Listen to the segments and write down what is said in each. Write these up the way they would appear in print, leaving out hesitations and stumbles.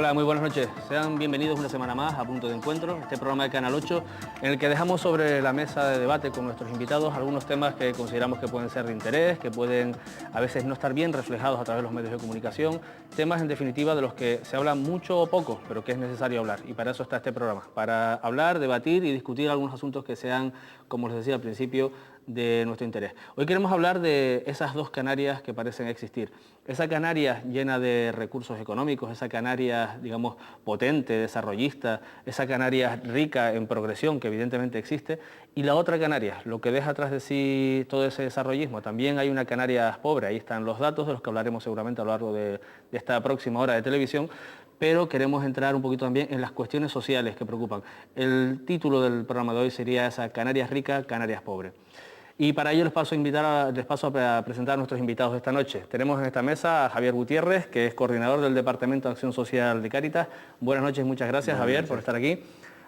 Hola, muy buenas noches. Sean bienvenidos una semana más a Punto de Encuentro, este programa de Canal 8, en el que dejamos sobre la mesa de debate con nuestros invitados algunos temas que consideramos que pueden ser de interés, que pueden a veces no estar bien reflejados a través de los medios de comunicación, temas en definitiva de los que se habla mucho o poco, pero que es necesario hablar. Y para eso está este programa, para hablar, debatir y discutir algunos asuntos que sean, como les decía al principio, de nuestro interés. Hoy queremos hablar de esas dos Canarias que parecen existir. Esa Canarias llena de recursos económicos, esa Canarias, digamos, potente, desarrollista, esa Canarias rica en progresión que evidentemente existe, y la otra Canarias, lo que deja atrás de sí todo ese desarrollismo. También hay una Canarias pobre, ahí están los datos de los que hablaremos seguramente a lo largo de esta próxima hora de televisión, pero queremos entrar un poquito también en las cuestiones sociales que preocupan. El título del programa de hoy sería esa Canarias rica, Canarias pobre. Y para ello les paso a presentar a nuestros invitados de esta noche. Tenemos en esta mesa a Javier Gutiérrez, que es coordinador del Departamento de Acción Social de Cáritas. Buenas noches, muchas gracias, Javier, por estar aquí.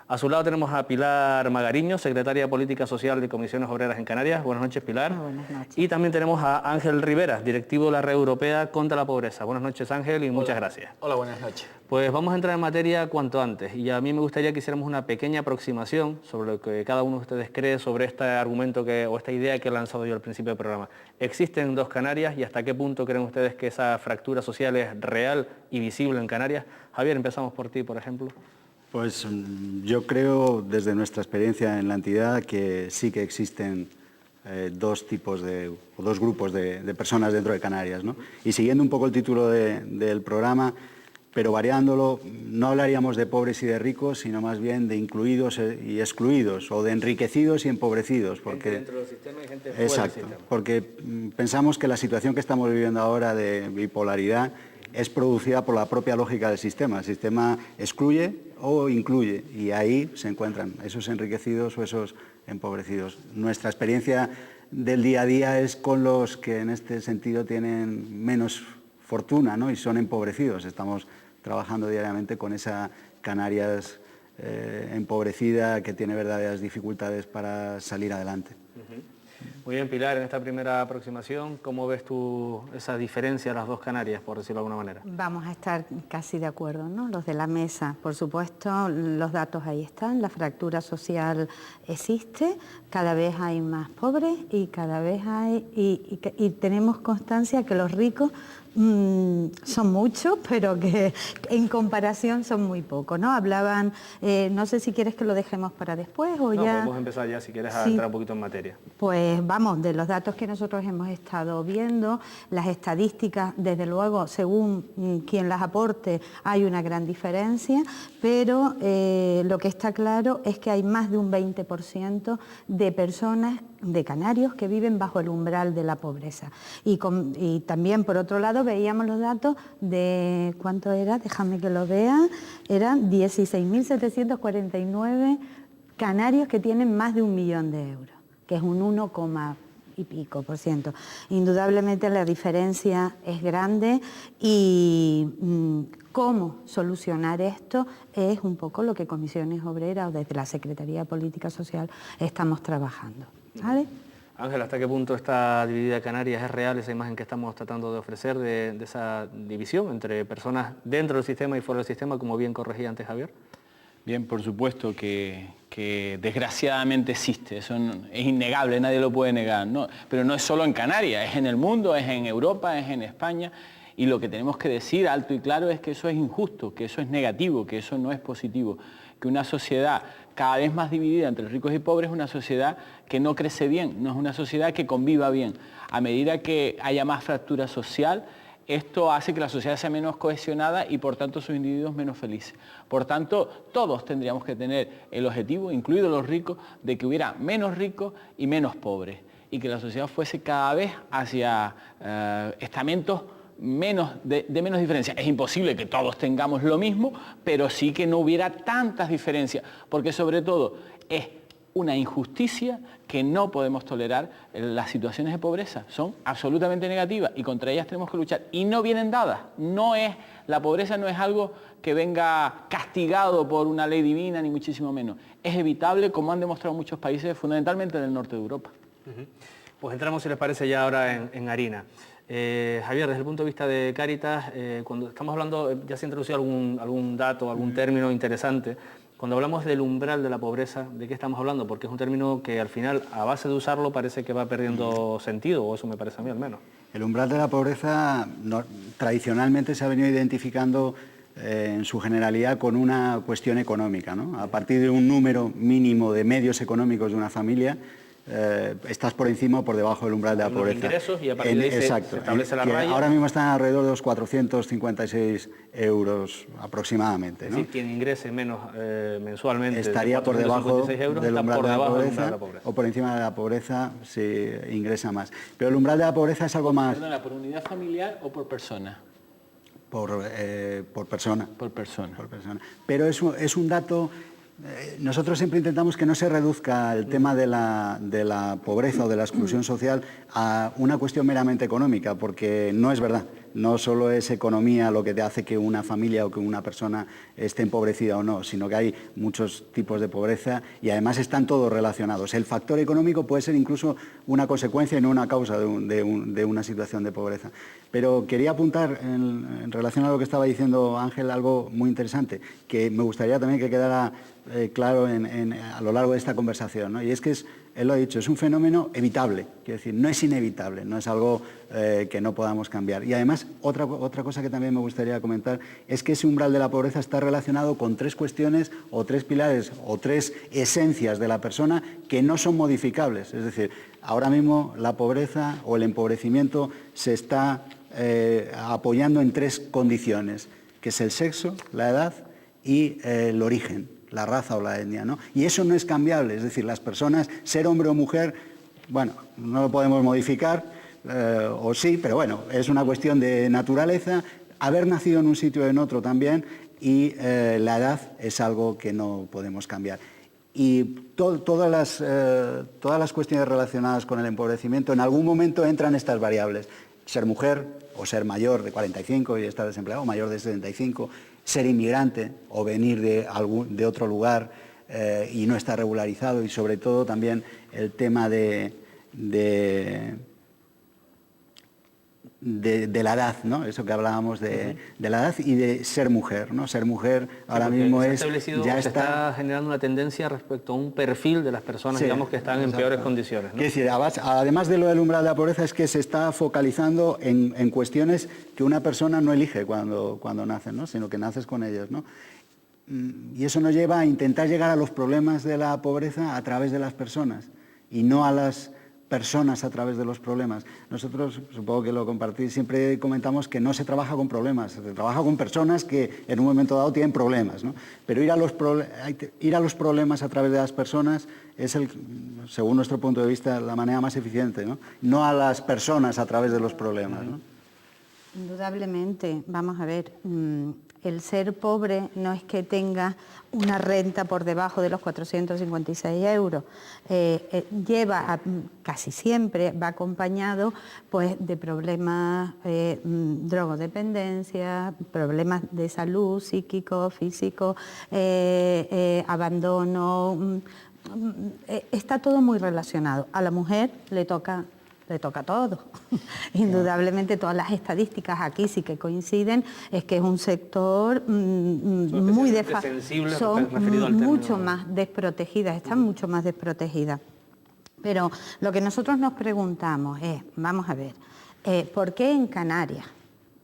A su lado tenemos a Pilar Magariño, secretaria de Política Social de Comisiones Obreras en Canarias. Buenas noches, Pilar. Buenas noches. Y también tenemos a Ángel Rivera, directivo de la Red Europea contra la Pobreza. Buenas noches, Ángel, y muchas gracias. Hola, buenas noches. Pues vamos a entrar en materia cuanto antes, y a mí me gustaría que hiciéramos una pequeña aproximación sobre lo que cada uno de ustedes cree sobre este argumento o esta idea que he lanzado yo al principio del programa. ¿Existen dos Canarias y hasta qué punto creen ustedes que esa fractura social es real y visible en Canarias? Javier, empezamos por ti, por ejemplo. Pues yo creo, desde nuestra experiencia en la entidad, que sí que existen dos grupos de personas dentro de Canarias, ¿no? Y siguiendo un poco el título del programa, pero variándolo, no hablaríamos de pobres y de ricos, sino más bien de incluidos y excluidos, o de enriquecidos y empobrecidos. Porque, dentro del sistema y gente fuera exacto, del sistema. porque pensamos que la situación que estamos viviendo ahora de bipolaridad es producida por la propia lógica del sistema. El sistema excluye o incluye, y ahí se encuentran esos enriquecidos o esos empobrecidos. Nuestra experiencia del día a día es con los que en este sentido tienen menos fortuna, ¿no? Y son empobrecidos. Estamos trabajando diariamente con esa Canarias empobrecida que tiene verdaderas dificultades para salir adelante. Muy bien, Pilar, en esta primera aproximación, ¿cómo ves tú esa diferencia de las dos Canarias, por decirlo de alguna manera? Vamos a estar casi de acuerdo, ¿no? Los de la mesa, por supuesto, los datos ahí están, la fractura social existe, cada vez hay más pobres y cada vez hay, y tenemos constancia que los ricos son muchos, pero que en comparación son muy pocos, ¿no? Hablaban, no sé si quieres que lo dejemos para después o no, ya... podemos empezar ya, si quieres, a Sí. entrar un poquito en materia. Pues vamos, de los datos que nosotros hemos estado viendo, las estadísticas, desde luego, según quien las aporte, hay una gran diferencia, pero lo que está claro es que hay más de un 20% de personas, de canarios, que viven bajo el umbral de la pobreza. Y también, por otro lado, veíamos los datos de, ¿cuánto era? Déjame que lo vea, eran 16.749 canarios que tienen más de 1 millón de euros, que es un 1, y pico por ciento. Indudablemente la diferencia es grande y cómo solucionar esto es un poco lo que Comisiones Obreras o desde la Secretaría de Política Social estamos trabajando, ¿sabes? Ángel, ¿hasta qué punto está dividida Canarias? ¿Es real esa imagen que estamos tratando de ofrecer de esa división entre personas dentro del sistema y fuera del sistema, como bien corregía antes Javier? Bien, por supuesto que desgraciadamente existe, eso es innegable, nadie lo puede negar, ¿no? Pero no es solo en Canarias, es en el mundo, es en Europa, es en España, y lo que tenemos que decir alto y claro es que eso es injusto, que eso es negativo, que eso no es positivo, que una sociedad cada vez más dividida entre ricos y pobres es una sociedad que no crece bien, no es una sociedad que conviva bien. A medida que haya más fractura social, esto hace que la sociedad sea menos cohesionada y por tanto sus individuos menos felices. Por tanto, todos tendríamos que tener el objetivo, incluidos los ricos, de que hubiera menos ricos y menos pobres y que la sociedad fuese cada vez hacia estamentos de menos diferencia. Es imposible que todos tengamos lo mismo, pero sí que no hubiera tantas diferencias, porque sobre todo es una injusticia que no podemos tolerar. Las situaciones de pobreza son absolutamente negativas y contra ellas tenemos que luchar y no vienen dadas. La pobreza no es algo que venga castigado por una ley divina ni muchísimo menos. Es evitable, como han demostrado muchos países, fundamentalmente del norte de Europa. Pues entramos, si les parece, ya ahora en harina. Javier, desde el punto de vista de Cáritas, cuando estamos hablando, ya se ha introducido algún dato, algún término interesante. Cuando hablamos del umbral de la pobreza, ¿de qué estamos hablando? Porque es un término que al final, a base de usarlo, parece que va perdiendo sentido, o eso me parece a mí al menos. El umbral de la pobreza tradicionalmente se ha venido identificando en su generalidad con una cuestión económica, ¿no? A partir de un número mínimo de medios económicos de una familia, estás por encima o por debajo del umbral de la pobreza. Ingresos y a partir de ahí se establece la raya. Ahora mismo están alrededor de los 456 euros aproximadamente, ¿no? Es decir, quien ingrese menos mensualmente estaría por debajo del umbral de la pobreza, o por encima de la pobreza si ingresa más. Pero el umbral de la pobreza es algo más... Perdona, ¿por unidad familiar o por persona? Por persona. Por persona. Por persona. Pero es un dato... Nosotros siempre intentamos que no se reduzca el tema de la pobreza o de la exclusión social a una cuestión meramente económica, porque no es verdad. No solo es economía lo que te hace que una familia o que una persona esté empobrecida o no, sino que hay muchos tipos de pobreza y además están todos relacionados. El factor económico puede ser incluso una consecuencia y no una causa de una situación de pobreza. Pero quería apuntar en relación a lo que estaba diciendo Ángel algo muy interesante, que me gustaría también que quedara claro a lo largo de esta conversación, ¿no? Y es que él lo ha dicho, es un fenómeno evitable, quiero decir, no es inevitable, no es algo que no podamos cambiar. Y además, otra cosa que también me gustaría comentar es que ese umbral de la pobreza está relacionado con tres cuestiones o tres pilares o tres esencias de la persona que no son modificables. Es decir, ahora mismo la pobreza o el empobrecimiento se está apoyando en tres condiciones, que es el sexo, la edad y el origen, la raza o la etnia, ¿no? Y eso no es cambiable, es decir, las personas, ser hombre o mujer, bueno, no lo podemos modificar, o sí, pero bueno, es una cuestión de naturaleza, haber nacido en un sitio o en otro también, y la edad es algo que no podemos cambiar. Y todas las cuestiones relacionadas con el empobrecimiento, en algún momento entran estas variables, ser mujer o ser mayor de 45 y estar desempleado, o mayor de 75, ser inmigrante o venir de otro lugar y no estar regularizado, y sobre todo también el tema de la edad, ¿no? Eso que hablábamos de la edad y de ser mujer, ¿no? Ser mujer ahora mismo ya está generando una tendencia respecto a un perfil de las personas, sí, digamos, que están en peores condiciones, ¿no? Es decir, además de lo del umbral de la pobreza, es que se está focalizando en cuestiones que una persona no elige cuando nace, ¿no? Sino que naces con ellas, ¿no? Y eso nos lleva a intentar llegar a los problemas de la pobreza a través de las personas y no a las personas a través de los problemas. Nosotros, supongo que lo compartís, siempre comentamos que no se trabaja con problemas, se trabaja con personas que en un momento dado tienen problemas, ¿no? Pero ir a los problemas a través de las personas es, según nuestro punto de vista, la manera más eficiente, ¿no? No a las personas a través de los problemas, ¿no? Indudablemente, vamos a ver, el ser pobre no es que tenga una renta por debajo de los 456 euros. Casi siempre va acompañado pues, de problemas, drogodependencia, problemas de salud, psíquico, físico, abandono. Está todo muy relacionado. A la mujer le toca todo. Indudablemente todas las estadísticas aquí sí que coinciden, es que es un sector muy sensible, son mucho más desprotegidas, están mucho más desprotegidas. Pero lo que nosotros nos preguntamos es, vamos a ver, ¿por qué en Canarias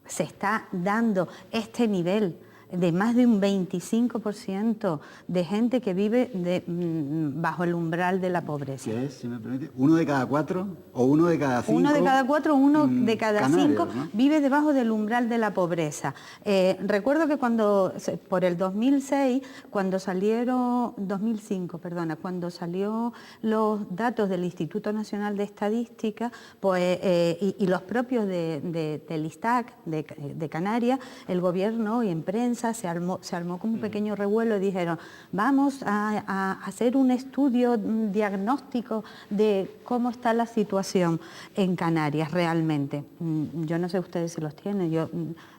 se está dando este nivel de más de un 25% de gente que vive bajo el umbral de la pobreza? ¿Qué es, si me permite? ¿1 de cada 4 o 1 de cada 5? 1 de cada 4, 1 de cada 5 ¿no? vive debajo del umbral de la pobreza. Recuerdo que por el 2006, cuando salieron los datos del Instituto Nacional de Estadística, pues, y los propios del ISTAC de Canarias, el gobierno y en prensa se armó como un pequeño revuelo y dijeron, vamos a hacer un estudio diagnóstico de cómo está la situación en Canarias realmente. Yo no sé ustedes si los tienen, yo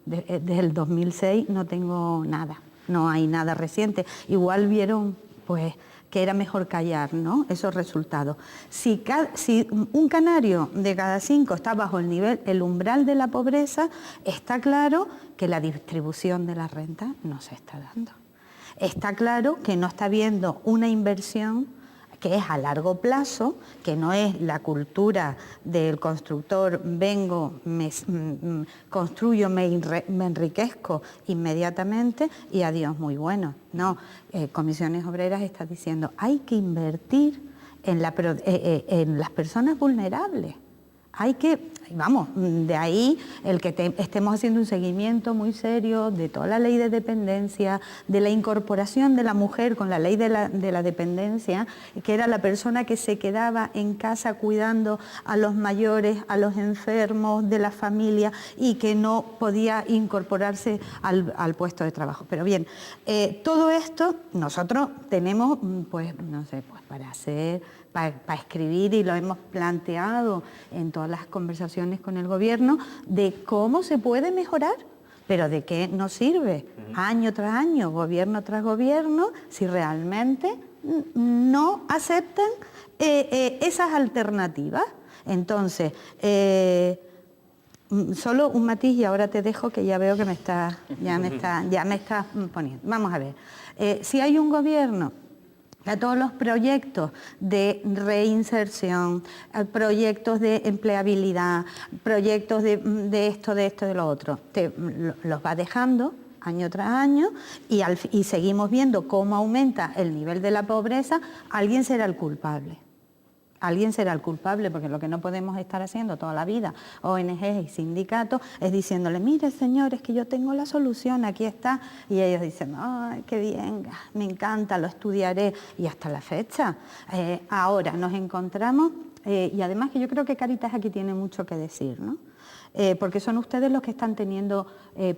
desde el 2006 no tengo nada, no hay nada reciente. Igual vieron pues que era mejor callar, ¿no?, esos resultados. Si un canario de cada 5 está bajo el umbral de la pobreza, está claro que la distribución de la renta no se está dando. Está claro que no está habiendo una inversión que es a largo plazo, que no es la cultura del constructor, vengo, construyo, me enriquezco inmediatamente y adiós, muy bueno. No, Comisiones Obreras está diciendo, hay que invertir en las personas vulnerables. Hay que, vamos, de ahí el que estemos haciendo un seguimiento muy serio de toda la ley de dependencia, de la incorporación de la mujer con la ley de la dependencia, que era la persona que se quedaba en casa cuidando a los mayores, a los enfermos de la familia y que no podía incorporarse al puesto de trabajo. Pero bien, todo esto nosotros tenemos, pues, no sé, pues para escribir, y lo hemos planteado en todas las conversaciones con el Gobierno, de cómo se puede mejorar, pero de qué nos sirve año tras año, gobierno tras gobierno, si realmente no aceptan esas alternativas. Entonces, solo un matiz y ahora te dejo, que ya veo que me está poniendo. Vamos a ver, si hay un gobierno a todos los proyectos de reinserción, proyectos de empleabilidad, proyectos de esto, de lo otro, los va dejando año tras año y seguimos viendo cómo aumenta el nivel de la pobreza. Alguien será el culpable. Alguien será el culpable, porque lo que no podemos estar haciendo toda la vida, ONGs y sindicatos, es diciéndole, mire señores, que yo tengo la solución, aquí está, y ellos dicen, ay, qué bien, me encanta, lo estudiaré, y hasta la fecha. Ahora nos encontramos, y además que yo creo que Cáritas aquí tiene mucho que decir, ¿no? Porque son ustedes los que están teniendo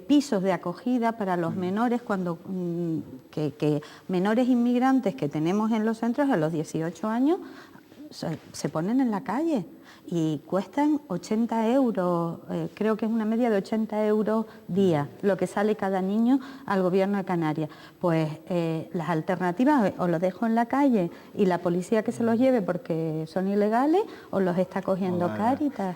pisos de acogida para los menores, cuando que menores inmigrantes que tenemos en los centros a los 18 años, se ponen en la calle y cuestan 80 euros, creo que es una media de 80 euros día, lo que sale cada niño al Gobierno de Canarias. Pues las alternativas, o los dejo en la calle y la policía que se los lleve porque son ilegales, o los está cogiendo Cáritas.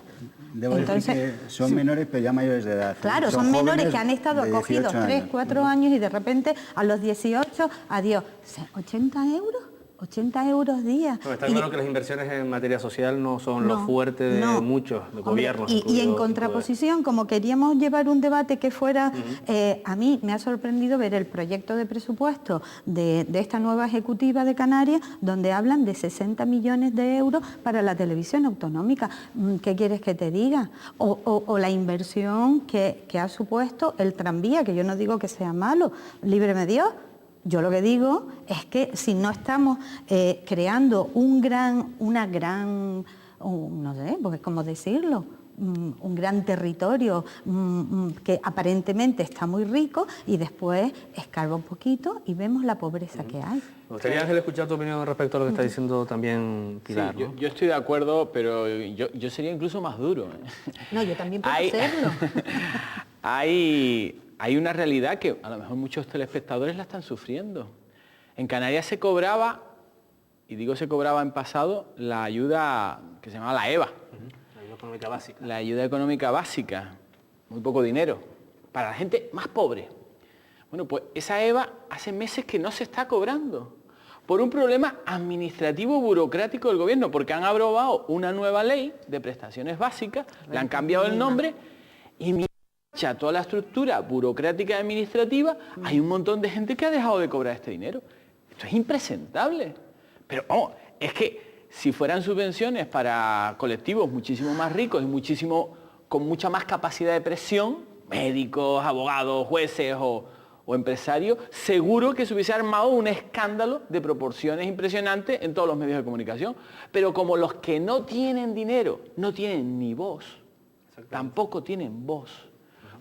Debo decir que son menores, pero ya mayores de edad. Claro, son menores que han estado acogidos 3, 4 años y de repente a los 18, adiós. ¿80 euros? 80 euros día. No, está claro que las inversiones en materia social no son lo fuerte de muchos gobiernos. Y en contraposición, como queríamos llevar un debate que fuera, a mí me ha sorprendido ver el proyecto de presupuesto de esta nueva ejecutiva de Canarias, donde hablan de 60 millones de euros para la televisión autonómica. ¿Qué quieres que te diga? O la inversión que ha supuesto el tranvía, que yo no digo que sea malo, líbreme Dios. Yo lo que digo es que si no estamos creando no sé, pues cómo decirlo, un gran territorio que aparentemente está muy rico y después escarba un poquito y vemos la pobreza que hay. Me gustaría, Ángel, escuchar tu opinión respecto a lo que está diciendo también Pilar. Sí, ¿no? yo estoy de acuerdo, pero yo sería incluso más duro. No, yo también puedo serlo. Hay una realidad que a lo mejor muchos telespectadores la están sufriendo. En Canarias se cobraba, y digo se cobraba en pasado, la ayuda que se llamaba la EVA. La ayuda económica básica. La ayuda económica básica, muy poco dinero, para la gente más pobre. Bueno, pues esa EVA hace meses que no se está cobrando, por un problema administrativo burocrático del gobierno, porque han aprobado una nueva ley de prestaciones básicas, le han cambiado el nombre, y toda la estructura burocrática y administrativa, hay un montón de gente que ha dejado de cobrar este dinero. Esto es impresentable. Pero vamos, es que si fueran subvenciones para colectivos muchísimo más ricos y con mucha más capacidad de presión, médicos, abogados, jueces o empresarios, seguro que se hubiese armado un escándalo de proporciones impresionantes en todos los medios de comunicación. Pero como los que no tienen dinero no tienen ni voz, tampoco tienen voz,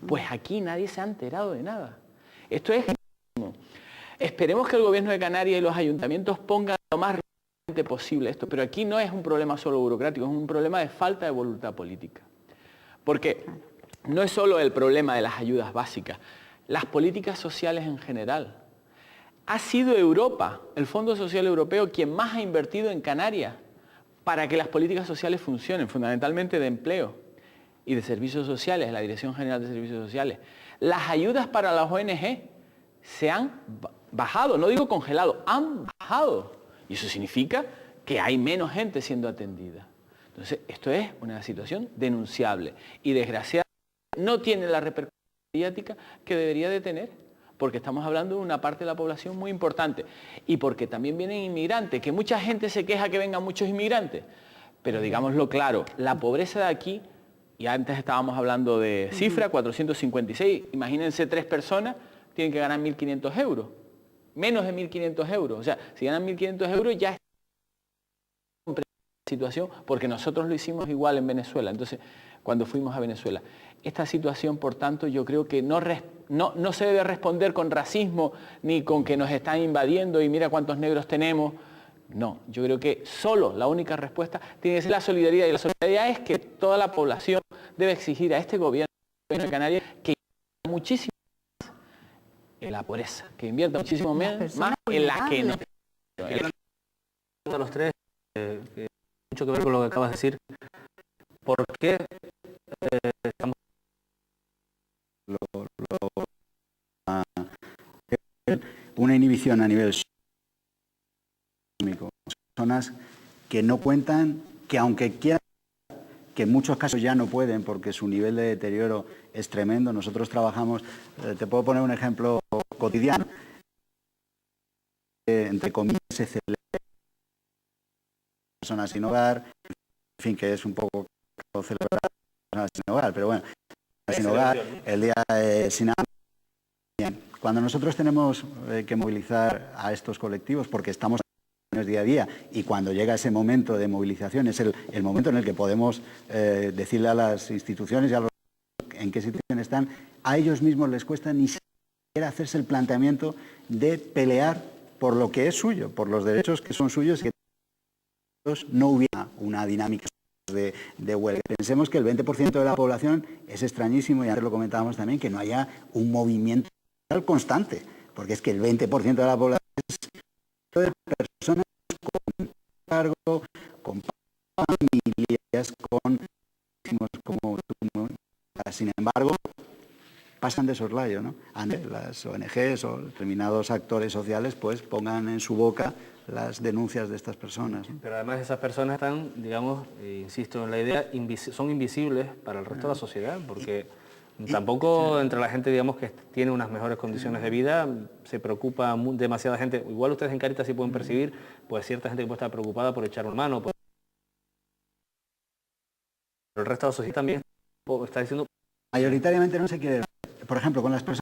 pues aquí nadie se ha enterado de nada. Esto es... Esperemos que el Gobierno de Canarias y los ayuntamientos pongan lo más rápidamente posible esto, pero aquí no es un problema solo burocrático, es un problema de falta de voluntad política. Porque no es solo el problema de las ayudas básicas, las políticas sociales en general. ha sido Europa, el Fondo Social Europeo, quien más ha invertido en Canarias para que las políticas sociales funcionen, fundamentalmente de empleo y de servicios sociales, la Dirección General de Servicios Sociales. Las ayudas para las ONG se han bajado, no digo congelado, han bajado. Y eso significa que hay menos gente siendo atendida. Entonces, esto es una situación denunciable y desgraciadamente no tiene la repercusión mediática que debería de tener, porque estamos hablando de una parte de la población muy importante y porque también vienen inmigrantes, que mucha gente se queja que vengan muchos inmigrantes, pero digámoslo claro, la pobreza de aquí, y antes estábamos hablando de cifra, 456, imagínense 3 personas, tienen que ganar 1.500 euros, menos de 1.500 euros, o sea, si ganan 1.500 euros ya está situación, porque nosotros lo hicimos igual en Venezuela, entonces, cuando fuimos a Venezuela. Esta situación, por tanto, yo creo que no se debe responder con racismo, ni con que nos están invadiendo y mira cuántos negros tenemos. No, yo creo que solo la única respuesta tiene que ser la solidaridad, y la solidaridad es que toda la población debe exigir a este gobierno de Canarias que invierta muchísimo más en la pobreza, que invierta muchísimo más en la que no. A los tres, mucho que ver con lo que acabas de decir. ¿Por qué estamos una inhibición a nivel económico? Personas que no cuentan, que aunque quieran, que en muchos casos ya no pueden porque su nivel de deterioro es tremendo. Nosotros trabajamos, te puedo poner un ejemplo cotidiano, entre comillas se celebra personas sin hogar, en fin, que es un poco celebrar personas sin hogar, pero bueno, sin hogar, el día sin agua. Bien, cuando nosotros tenemos que movilizar a estos colectivos, porque estamos día a día, y cuando llega ese momento de movilización es el momento en el que podemos decirle a las instituciones y a los en qué situación están, a ellos mismos les cuesta ni siquiera hacerse el planteamiento de pelear por lo que es suyo, por los derechos que son suyos, y que no hubiera una dinámica de huelga. Pensemos que el 20% de la población es extrañísimo, y antes lo comentábamos también, que no haya un movimiento constante, porque es que el 20% de la población es de personas con cargo, con familias, con sin embargo, pasan de soslayo, ¿no? Antes las ONGs o determinados actores sociales pues pongan en su boca las denuncias de estas personas, ¿no? Pero además esas personas están, digamos, insisto en la idea, son invisibles para el resto de la sociedad, porque tampoco entre la gente, digamos, que tiene unas mejores condiciones de vida, se preocupa demasiada gente. Igual ustedes en Cáritas sí pueden percibir, pues cierta gente que puede estar preocupada por echar una mano. Pero el resto de la sociedad también está diciendo... Mayoritariamente no se quiere. Por ejemplo, con las personas,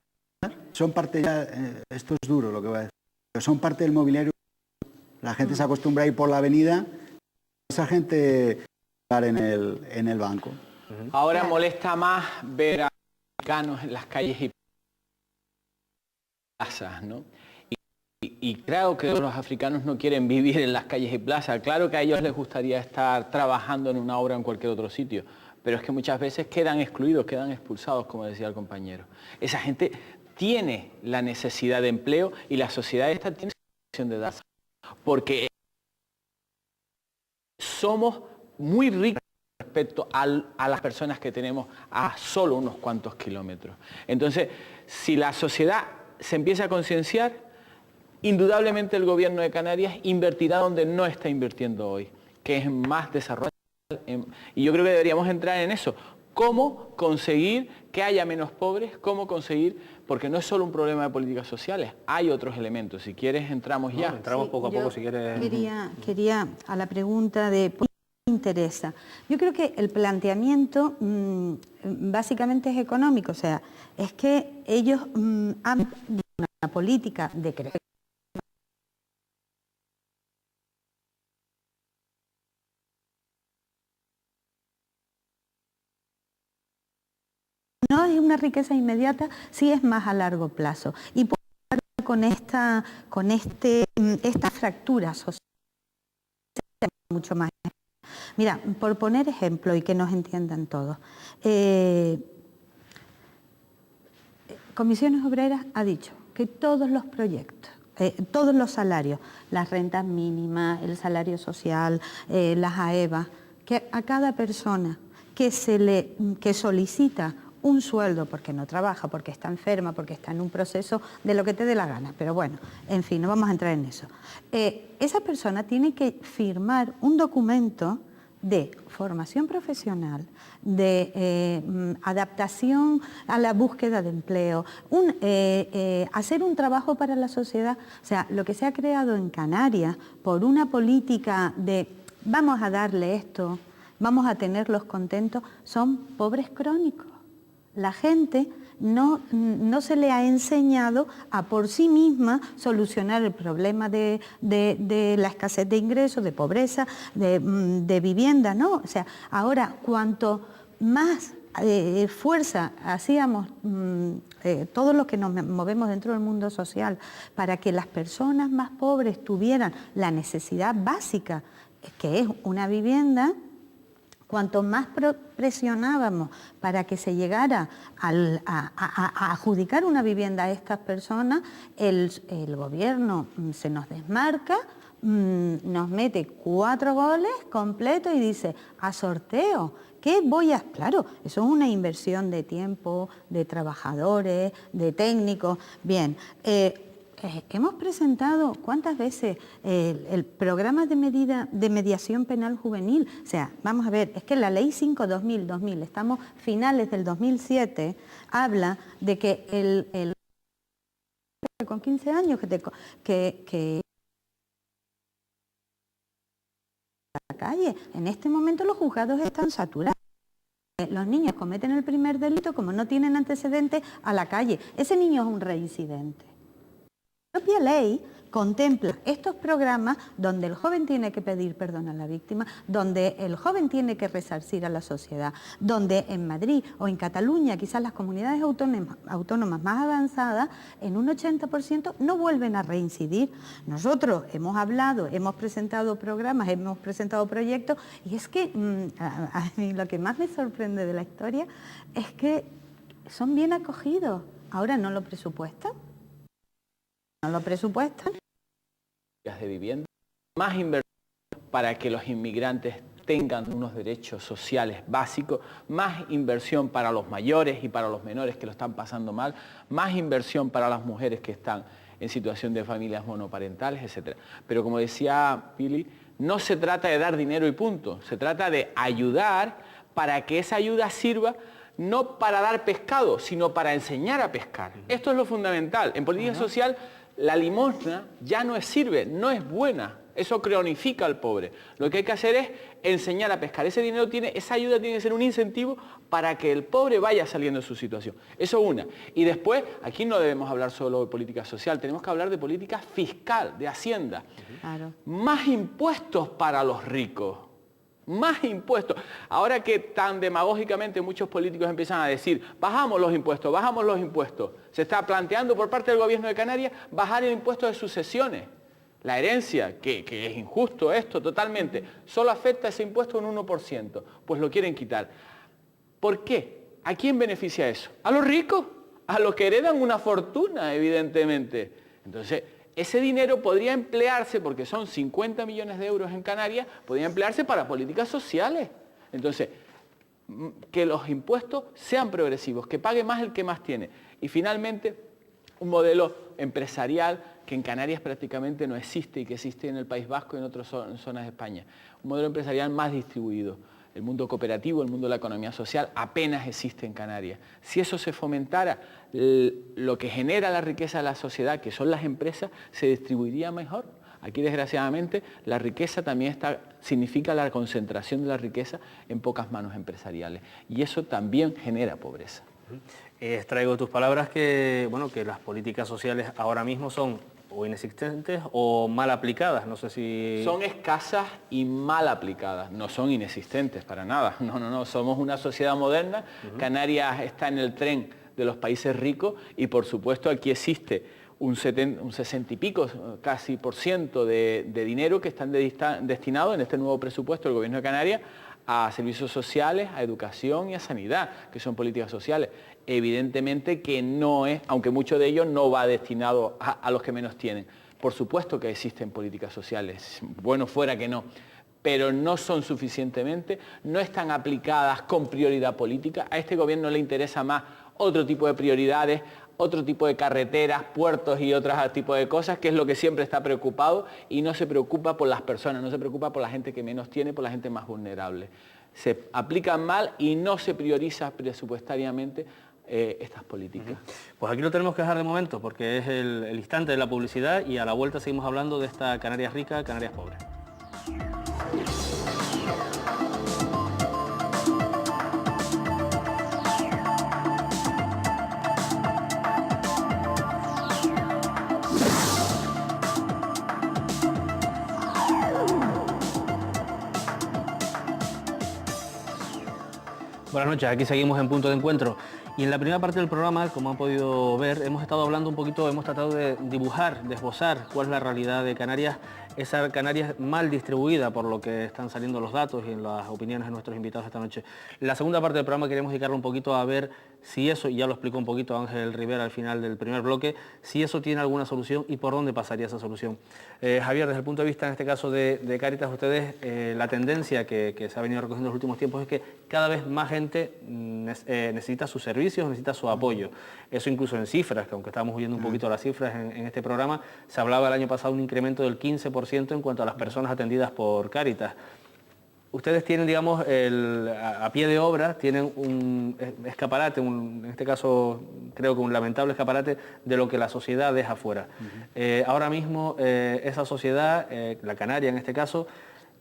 son parte ya, esto es duro lo que voy a decir, pero son parte del mobiliario. La gente se acostumbra a ir por la avenida, esa gente en el banco. Ahora molesta más ver a africanos en las calles y plazas, ¿no? Y claro que los africanos no quieren vivir en las calles y plazas, claro que a ellos les gustaría estar trabajando en una obra en cualquier otro sitio, pero es que muchas veces quedan excluidos, quedan expulsados, como decía el compañero. Esa gente tiene la necesidad de empleo y la sociedad esta tiene la necesidad de darse, porque somos muy ricos respecto a las personas que tenemos a solo unos cuantos kilómetros. Entonces, si la sociedad se empieza a concienciar, indudablemente el gobierno de Canarias invertirá donde no está invirtiendo hoy, que es más desarrollo. Y yo creo que deberíamos entrar en eso. ¿Cómo conseguir que haya menos pobres? ¿Cómo conseguir? Porque no es solo un problema de políticas sociales, hay otros elementos. Si quieres, entramos ya. Entramos poco a poco, si quieres. Quería a la pregunta de por qué me interesa. Yo creo que el planteamiento básicamente es económico, o sea, es que ellos han una política de crecimiento. No es una riqueza inmediata, sí es más a largo plazo. Y con esta fractura social mucho más. Mira, por poner ejemplo y que nos entiendan todos, Comisiones Obreras ha dicho que todos los proyectos todos los salarios, las rentas mínimas, el salario social, las AEVA, que a cada persona que solicita un sueldo porque no trabaja, porque está enferma, porque está en un proceso de lo que te dé la gana, pero bueno, en fin, no vamos a entrar en eso. Esa persona tiene que firmar un documento de formación profesional, de adaptación a la búsqueda de empleo, hacer un trabajo para la sociedad. O sea, lo que se ha creado en Canarias por una política de vamos a darle esto, vamos a tenerlos contentos, son pobres crónicos. La gente no se le ha enseñado a por sí misma solucionar el problema de la escasez de ingresos, de pobreza, de vivienda, ¿no? O sea, ahora cuanto más fuerza hacíamos todos los que nos movemos dentro del mundo social para que las personas más pobres tuvieran la necesidad básica, que es una vivienda, cuanto más presionábamos para que se llegara a adjudicar una vivienda a estas personas, el gobierno se nos desmarca, nos mete 4 goles completos y dice, a sorteo. ¿Qué voy a...? Claro, eso es una inversión de tiempo, de trabajadores, de técnicos. Bien, hemos presentado, ¿cuántas veces? El programa de mediación penal juvenil. O sea, vamos a ver, es que la ley 5/2000, estamos finales del 2007, habla de que el con 15 años que la calle. En este momento los juzgados están saturados. Los niños cometen el primer delito, como no tienen antecedentes, a la calle. Ese niño es un reincidente. La propia ley contempla estos programas donde el joven tiene que pedir perdón a la víctima, donde el joven tiene que resarcir a la sociedad, donde en Madrid o en Cataluña, quizás las comunidades autónomas más avanzadas, en un 80% no vuelven a reincidir. Nosotros hemos hablado, hemos presentado programas, hemos presentado proyectos, y es que a mí lo que más me sorprende de la historia es que son bien acogidos. Ahora no lo presupuestan. No lo presupuestan. De vivienda, más inversión para que los inmigrantes tengan unos derechos sociales básicos, más inversión para los mayores y para los menores que lo están pasando mal, más inversión para las mujeres que están en situación de familias monoparentales, etc. Pero como decía Pili, no se trata de dar dinero y punto, se trata de ayudar para que esa ayuda sirva no para dar pescado, sino para enseñar a pescar. Esto es lo fundamental. En política social, la limosna ya no sirve, no es buena. Eso cronifica al pobre. Lo que hay que hacer es enseñar a pescar. Esa ayuda tiene que ser un incentivo para que el pobre vaya saliendo de su situación. Eso es una. Y después, aquí no debemos hablar solo de política social, tenemos que hablar de política fiscal, de Hacienda. Claro. Más impuestos para los ricos. Más impuestos. Ahora que tan demagógicamente muchos políticos empiezan a decir, bajamos los impuestos. Se está planteando por parte del gobierno de Canarias bajar el impuesto de sucesiones. La herencia, que es injusto esto totalmente, solo afecta ese impuesto un 1%, pues lo quieren quitar. ¿Por qué? ¿A quién beneficia eso? ¿A los ricos? A los que heredan una fortuna, evidentemente. Entonces, ese dinero podría emplearse, porque son 50 millones de euros en Canarias, podría emplearse para políticas sociales. Entonces, que los impuestos sean progresivos, que pague más el que más tiene. Y finalmente, un modelo empresarial que en Canarias prácticamente no existe y que existe en el País Vasco y en otras zonas de España. Un modelo empresarial más distribuido. El mundo cooperativo, el mundo de la economía social apenas existe en Canarias. Si eso se fomentara, lo que genera la riqueza de la sociedad, que son las empresas, se distribuiría mejor. Aquí, desgraciadamente, la riqueza también significa la concentración de la riqueza en pocas manos empresariales. Y eso también genera pobreza. Extraigo tus palabras que las políticas sociales ahora mismo son o inexistentes o mal aplicadas, no sé si... Son escasas y mal aplicadas, no son inexistentes para nada, no, somos una sociedad moderna, Canarias está en el tren de los países ricos y por supuesto aquí existe un 60 y pico, casi % de dinero que están destinados en este nuevo presupuesto del gobierno de Canarias a servicios sociales, a educación y a sanidad, que son políticas sociales. Evidentemente que no es, aunque mucho de ello no va destinado a los que menos tienen, por supuesto que existen políticas sociales, bueno fuera que no, pero no son suficientemente, no están aplicadas con prioridad política. A este gobierno le interesa más otro tipo de prioridades, otro tipo de carreteras, puertos y otros tipos de cosas, que es lo que siempre está preocupado, y no se preocupa por las personas, no se preocupa por la gente que menos tiene, por la gente más vulnerable. Se aplican mal y no se prioriza presupuestariamente estas políticas. Pues aquí lo tenemos que dejar de momento, porque es el instante de la publicidad, y a la vuelta seguimos hablando de esta Canarias rica, Canarias pobre. Buenas noches, aquí seguimos en Punto de Encuentro. Y en la primera parte del programa, como han podido ver, hemos estado hablando un poquito, hemos tratado de dibujar, de esbozar cuál es la realidad de Canarias, esa Canarias mal distribuida por lo que están saliendo los datos y en las opiniones de nuestros invitados esta noche. En la segunda parte del programa queremos dedicarle un poquito a ver si eso, y ya lo explicó un poquito Ángel Rivera al final del primer bloque, si eso tiene alguna solución y por dónde pasaría esa solución. Javier, desde el punto de vista, en este caso de Cáritas, ustedes, la tendencia que se ha venido recogiendo en los últimos tiempos es que cada vez más gente necesita sus servicios, necesita su apoyo. Eso incluso en cifras, que aunque estábamos viendo un poquito las cifras en este programa, se hablaba el año pasado de un incremento del 15% en cuanto a las personas atendidas por Cáritas. Ustedes tienen, digamos, a pie de obra, tienen un escaparate, en este caso creo que un lamentable escaparate de lo que la sociedad deja fuera. Ahora mismo esa sociedad, la canaria en este caso,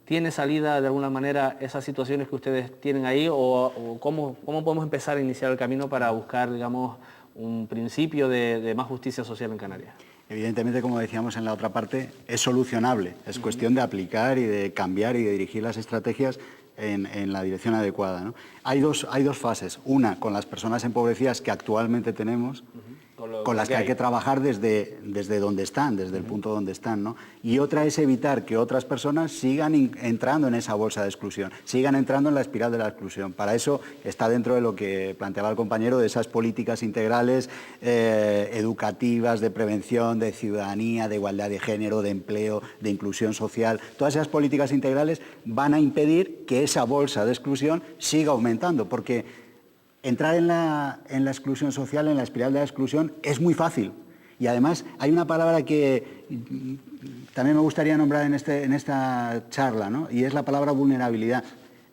¿tiene salida de alguna manera esas situaciones que ustedes tienen ahí o cómo podemos empezar a iniciar el camino para buscar, digamos, un principio de más justicia social en Canarias? Evidentemente, como decíamos en la otra parte, es solucionable. Es cuestión de aplicar y de cambiar y de dirigir las estrategias en la dirección adecuada, ¿no? Hay dos fases. Una, con las personas empobrecidas que actualmente tenemos, con las que hay que trabajar desde donde están, desde el punto donde están, ¿no? Y otra es evitar que otras personas sigan entrando en esa bolsa de exclusión, sigan entrando en la espiral de la exclusión. Para eso está dentro de lo que planteaba el compañero, de esas políticas integrales, educativas, de prevención, de ciudadanía, de igualdad de género, de empleo, de inclusión social. Todas esas políticas integrales van a impedir que esa bolsa de exclusión siga aumentando, porque entrar en la exclusión social, en la espiral de la exclusión, es muy fácil. Y además hay una palabra que también me gustaría nombrar en esta charla, ¿no? Y es la palabra vulnerabilidad.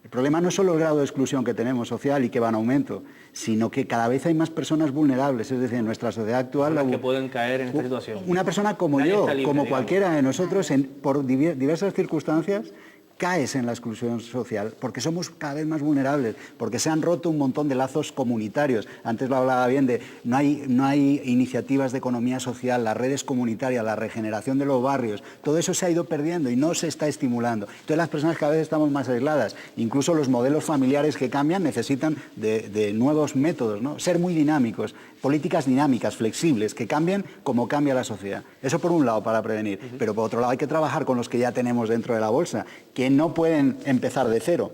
El problema no es solo el grado de exclusión que tenemos social y que va en aumento, sino que cada vez hay más personas vulnerables. Es decir, en nuestra sociedad actual... Las que pueden caer en esta situación. Una persona como yo, como cualquiera de nosotros, por diversas circunstancias, caes en la exclusión social, porque somos cada vez más vulnerables, porque se han roto un montón de lazos comunitarios. Antes lo hablaba bien de no hay iniciativas de economía social, las redes comunitarias, la regeneración de los barrios, todo eso se ha ido perdiendo y no se está estimulando. Entonces las personas cada vez estamos más aisladas, incluso los modelos familiares que cambian necesitan de nuevos métodos, ¿no? Ser muy dinámicos, políticas dinámicas, flexibles, que cambien como cambia la sociedad. Eso por un lado, para prevenir, pero por otro lado hay que trabajar con los que ya tenemos dentro de la bolsa, que no pueden empezar de cero,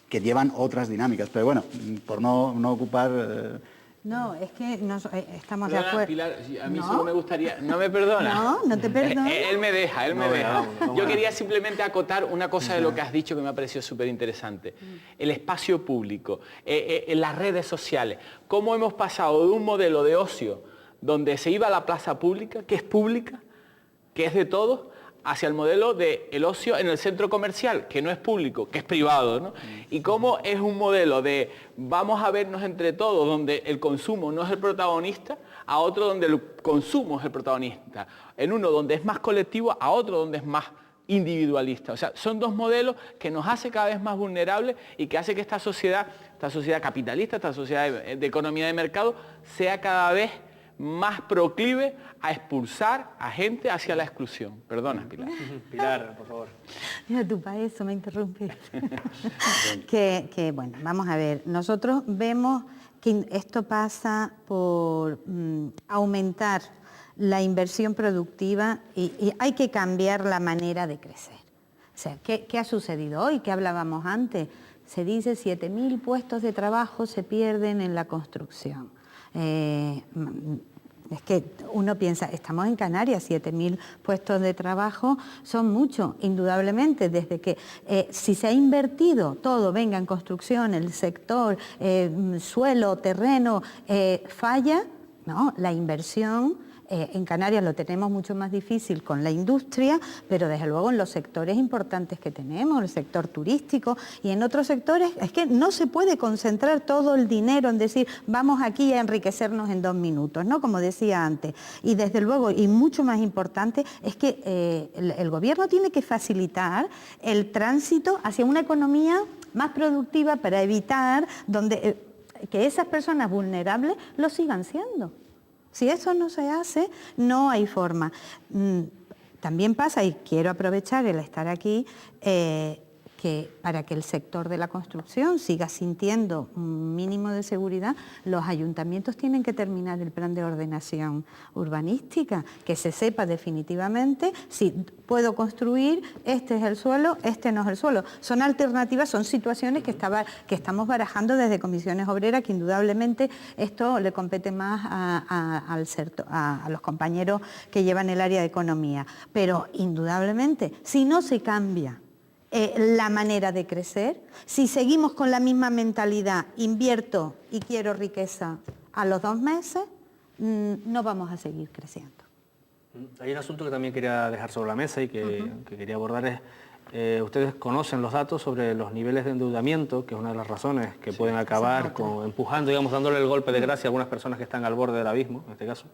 que llevan otras dinámicas. Pero bueno, por no ocupar... No, es que estamos Perdona, de acuerdo. Pilar, a mí ¿No? solo me gustaría... ¿No me perdona? No te perdono. Él me deja. Vamos Yo quería simplemente acotar una cosa de lo que has dicho que me ha parecido súper interesante. El espacio público, las redes sociales. Cómo hemos pasado de un modelo de ocio donde se iba a la plaza pública, que es pública, que es de todos, hacia el modelo del ocio en el centro comercial, que no es público, que es privado, ¿no? Y cómo es un modelo de vamos a vernos entre todos, donde el consumo no es el protagonista, a otro donde el consumo es el protagonista. En uno donde es más colectivo, a otro donde es más individualista. O sea, son dos modelos que nos hace cada vez más vulnerables y que hace que esta sociedad capitalista, esta sociedad de economía de mercado, sea cada vez más proclive a expulsar a gente hacia la exclusión. Perdona, Pilar. Pilar, por favor. Mira, tú para eso me interrumpes. Bueno, vamos a ver. Nosotros vemos que esto pasa por aumentar la inversión productiva y hay que cambiar la manera de crecer. O sea, ¿qué ha sucedido hoy? ¿Qué hablábamos antes? Se dice 7.000 puestos de trabajo se pierden en la construcción. Es que uno piensa, estamos en Canarias, 7.000 puestos de trabajo son muchos, indudablemente, desde que si se ha invertido todo, venga en construcción, el sector, suelo, terreno, falla, ¿no? La inversión. En Canarias lo tenemos mucho más difícil con la industria, pero desde luego en los sectores importantes que tenemos, el sector turístico y en otros sectores, es que no se puede concentrar todo el dinero en decir vamos aquí a enriquecernos en 2 minutos, ¿no? Como decía antes. Y desde luego, y mucho más importante, es que el gobierno tiene que facilitar el tránsito hacia una economía más productiva para evitar que esas personas vulnerables lo sigan siendo. Si eso no se hace, no hay forma. También pasa, y quiero aprovechar el estar aquí, que para que el sector de la construcción siga sintiendo un mínimo de seguridad, los ayuntamientos tienen que terminar el plan de ordenación urbanística, que se sepa definitivamente si puedo construir, este es el suelo, este no es el suelo. Son alternativas, son situaciones que estamos barajando desde Comisiones Obreras, que indudablemente esto le compete más a los compañeros que llevan el área de economía. Pero indudablemente, si no se cambia la manera de crecer, si seguimos con la misma mentalidad, invierto y quiero riqueza a los 2 meses, no vamos a seguir creciendo. Hay un asunto que también quería dejar sobre la mesa y que quería abordar es, ustedes conocen los datos sobre los niveles de endeudamiento, que es una de las razones que pueden acabar empujando, digamos, dándole el golpe de gracia a algunas personas que están al borde del abismo, en este caso.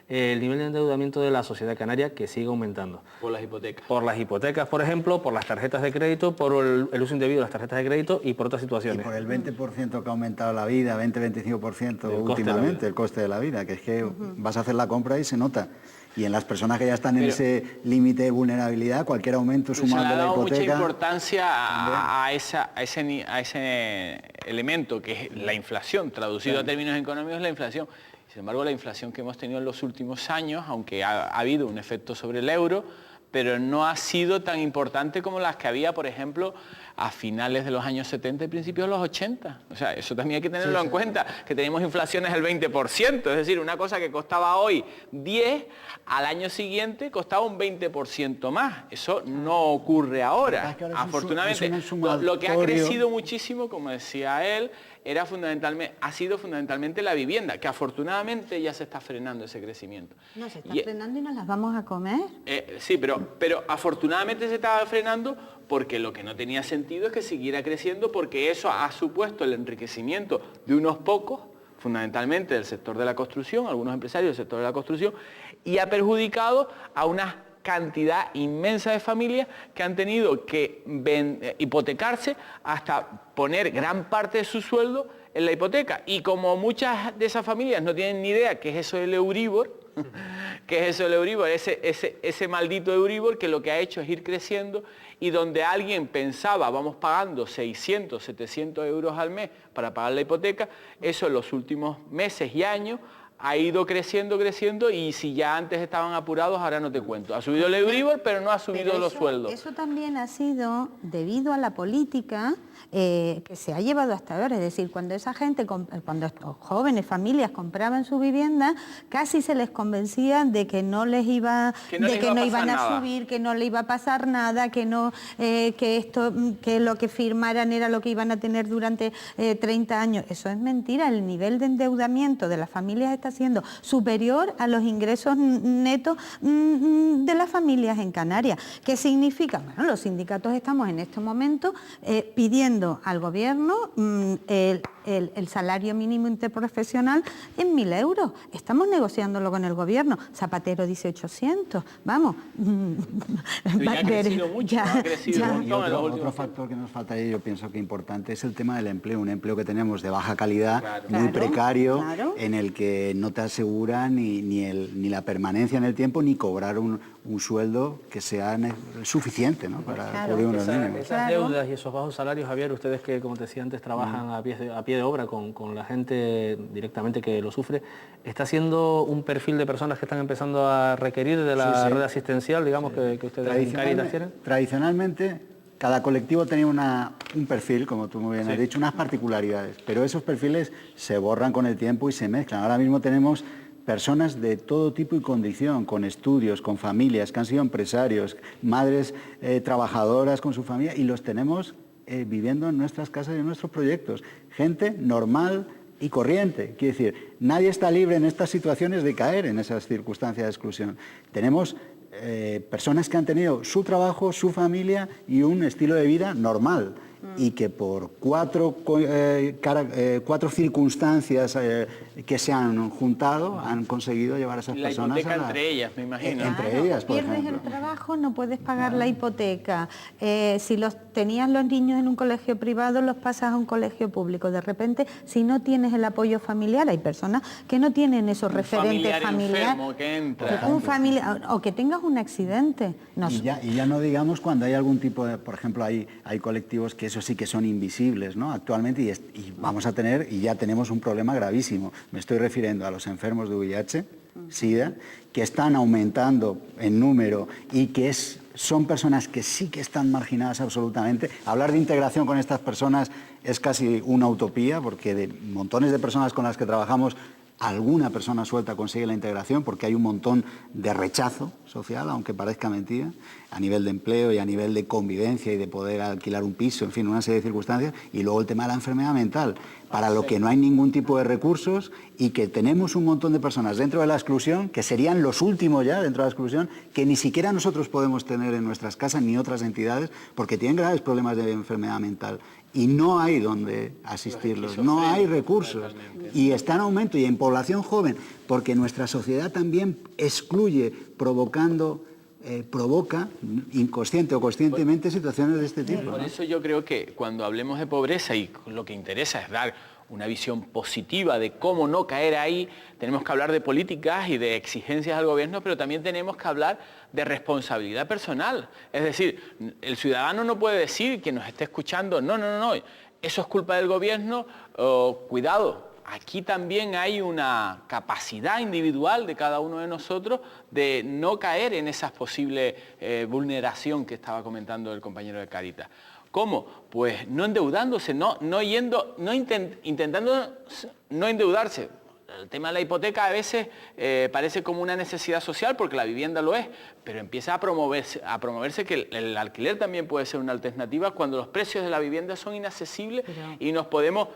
El nivel de endeudamiento de la sociedad canaria que sigue aumentando. Por las hipotecas. Por las hipotecas, por ejemplo, por las tarjetas de crédito, por el uso indebido de las tarjetas de crédito y por otras situaciones. Y por el 20% que ha aumentado la vida, 20-25% últimamente, el coste de la vida, que es que vas a hacer la compra y se nota. Y en las personas que ya están en ese límite de vulnerabilidad, cualquier aumento sumado de la hipoteca... Se le ha dado mucha importancia a ese elemento, que es la inflación, traducido a términos económicos, la inflación. Sin embargo, la inflación que hemos tenido en los últimos años, aunque ha habido un efecto sobre el euro, pero no ha sido tan importante como las que había, por ejemplo, a finales de los años 70 y principios de los 80. O sea, eso también hay que tenerlo en cuenta, que tenemos inflaciones del 20%, es decir, una cosa que costaba hoy 10, al año siguiente costaba un 20% más. Eso no ocurre ahora. Es que ahora afortunadamente, lo que ha crecido muchísimo, como decía él, ha sido fundamentalmente la vivienda, que afortunadamente ya se está frenando ese crecimiento. No, se está frenando y nos las vamos a comer. Sí, pero afortunadamente se estaba frenando porque lo que no tenía sentido es que siguiera creciendo, porque eso ha supuesto el enriquecimiento de unos pocos, fundamentalmente del sector de la construcción, algunos empresarios del sector de la construcción, y ha perjudicado a una cantidad inmensa de familias que han tenido que hipotecarse hasta poner gran parte de su sueldo en la hipoteca. Y como muchas de esas familias no tienen ni idea qué es eso del Euribor, ese maldito Euribor, que lo que ha hecho es ir creciendo, y donde alguien pensaba vamos pagando 600, 700 euros al mes para pagar la hipoteca, eso en los últimos meses y años ha ido creciendo, y si ya antes estaban apurados, ahora no te cuento. Ha subido el Euribor, pero no ha subido los sueldos. Eso también ha sido debido a la política que se ha llevado hasta ahora. Es decir, cuando esa gente, cuando estos jóvenes, familias compraban su vivienda, casi se les convencía de que no les iban a subir, que no le iba a pasar nada, que lo que firmaran era lo que iban a tener durante 30 años. Eso es mentira. El nivel de endeudamiento de las familias está siendo superior a los ingresos netos de las familias en Canarias. ¿Qué significa? Bueno, los sindicatos estamos en este momento pidiendo al gobierno el salario mínimo interprofesional en 1.000 euros. Estamos negociándolo con el gobierno. Zapatero dice 800. Vamos. Ha crecido mucho. Otro factor que nos falta ahí, yo pienso que importante, es el tema del empleo. Un empleo que tenemos de baja calidad, muy precario, en el que no te asegura ni la permanencia en el tiempo, ni cobrar un sueldo que sea suficiente, ¿no?, para cubrir unos mínimos. Esas deudas y esos bajos salarios, Javier, ustedes que, como te decía antes, trabajan a pie de obra con la gente directamente que lo sufre, ¿está siendo un perfil de personas que están empezando a requerir de la red asistencial, digamos, que ustedes en Cáritas tienen? Tradicionalmente, cada colectivo tenía un perfil, como tú muy bien has dicho, unas particularidades, pero esos perfiles se borran con el tiempo y se mezclan. Ahora mismo tenemos personas de todo tipo y condición, con estudios, con familias, que han sido empresarios, madres trabajadoras con su familia, y los tenemos viviendo en nuestras casas y en nuestros proyectos. Gente normal y corriente. Quiere decir, nadie está libre en estas situaciones de caer en esas circunstancias de exclusión. Tenemos personas que han tenido su trabajo, su familia y un estilo de vida normal, y que por cuatro circunstancias que se han juntado han conseguido llevar a esas personas hipoteca entre ellas, me imagino. Entre ellas, por pierdes ejemplo. el trabajo, no puedes pagar la hipoteca. Si tenías los niños en un colegio privado, los pasas a un colegio público. De repente, si no tienes el apoyo familiar, hay personas que no tienen esos referentes familiares. Un familiar, o que tengas un accidente. No, y ya no digamos cuando hay algún tipo de, por ejemplo, hay colectivos que eso sí que son invisibles, ¿no? Actualmente, y vamos a tener, y ya tenemos un problema gravísimo. Me estoy refiriendo a los enfermos de VIH, SIDA, que están aumentando en número y que son personas que sí que están marginadas absolutamente. Hablar de integración con estas personas es casi una utopía, porque de montones de personas con las que trabajamos, alguna persona suelta consigue la integración, porque hay un montón de rechazo social, aunque parezca mentira, a nivel de empleo y a nivel de convivencia y de poder alquilar un piso, en fin, una serie de circunstancias. Y luego el tema de la enfermedad mental, para lo que no hay ningún tipo de recursos, y que tenemos un montón de personas dentro de la exclusión, que serían los últimos ya dentro de la exclusión, que ni siquiera nosotros podemos tener en nuestras casas ni otras entidades, porque tienen graves problemas de enfermedad mental. Y no hay donde asistirlos, no hay recursos. Y está en aumento y en población joven, porque nuestra sociedad también excluye, provoca, inconsciente o conscientemente, situaciones de este tipo. Por eso yo creo que cuando hablemos de pobreza, y lo que interesa es dar una visión positiva de cómo no caer ahí, tenemos que hablar de políticas y de exigencias al gobierno, pero también tenemos que hablar de responsabilidad personal. Es decir, el ciudadano no puede decir, que nos esté escuchando, no, eso es culpa del gobierno, cuidado. Aquí también hay una capacidad individual de cada uno de nosotros de no caer en esa posible vulneración que estaba comentando el compañero de Cáritas. ¿Cómo? Pues no endeudándose, intentando no endeudarse. El tema de la hipoteca a veces parece como una necesidad social, porque la vivienda lo es, pero empieza a promoverse que el alquiler también puede ser una alternativa cuando los precios de la vivienda son inaccesibles y nos podemos